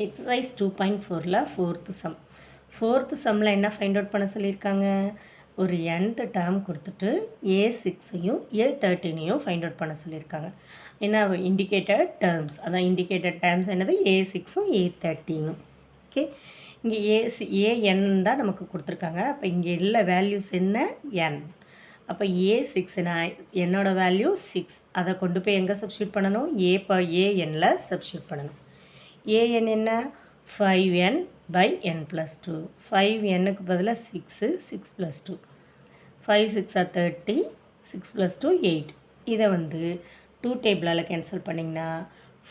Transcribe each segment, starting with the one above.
Exercise 2.4ல் fourth சம்மில் என்ன find out பண்ண சொல்லியிருக்காங்க, ஒரு nth டேர்ம் கொடுத்துட்டு A6ஐயும் A13ஐயும் ஃபைண்ட் அவுட் பண்ண சொல்லியிருக்காங்க. என்ன இண்டிகேட்டட் டேர்ம்ஸ், அதான் இண்டிகேட்டட் டேர்ம்ஸ் என்னது, A6ம் A13ம். ஓகே, இங்கே an தான் நமக்கு கொடுத்துருக்காங்க. அப்போ இங்கே உள்ள வேல்யூஸ் என்ன, n. அப்போ A6 என்னோட வேல்யூ 6, அதை கொண்டு போய் எங்கே சப்ஸ்டியூட் பண்ணணும், anல சப்ஸ்டியூட் பண்ணணும். an என்ன, 5n by n plus 2. 5nக்கு பதிலாக 6, 6 plus 2. 5 6 are 30, 6 plus 2 8. இதை வந்து 2 டேபிளால் கேன்சல் பண்ணிங்கன்னா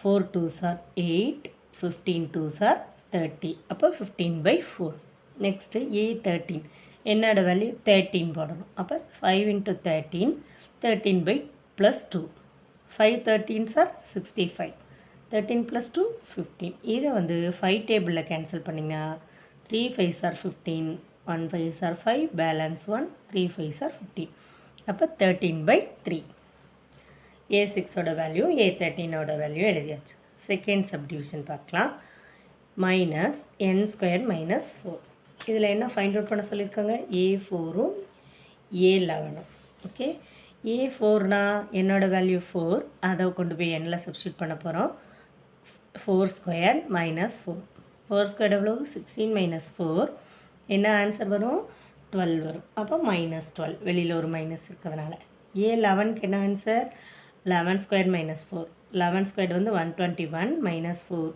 4 2s are 8, 15 2s are 30. அப்போ 15 by 4. நெக்ஸ்ட்டு A13 என்னோட வேல்யூ 13 போடணும். அப்போ 5 into 13, 13 by plus 2. 5 13s are 65. 13 plus 2 15. இதை வந்து 5 டேபிளில் கேன்சல் பண்ணிங்கன்னா 3 5s are 15, 1 5s are 5, balance 1, 3 5s are 15. அப்போ 13 by 3. A6ஓட வேல்யூ A13ஓட வேல்யூ எழுதியாச்சு. செகண்ட் சப்டிவிஷன் பார்க்கலாம். Minus n² minus 4. இதில் என்ன ஃபைண்ட் அவுட் பண்ண சொல்லியிருக்காங்க, A4ம் A11ம். ஓகே, A4னா என்னோட வேல்யூ 4, அதை கொண்டு போய் nல சப்ஸ்டியூட் பண்ண போகிறோம். 4² மைனஸ் 4. 4² எவ்வளோ, 16 மைனஸ் 4. என்ன ஆன்சர் வரும், 12 வரும். அப்போ மைனஸ் 12, வெளியில் ஒரு மைனஸ் இருக்கிறதுனால. A11க்கு என்ன ஆன்சர், 11² மைனஸ் 4. 11² வந்து 121 மைனஸ் 4.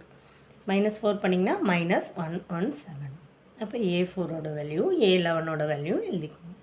மைனஸ் 4 பண்ணிங்கன்னா மைனஸ் 117. அப்போ A4ஓட வேல்யூ A11ஓட வேல்யூ எழுதிக்கணும்.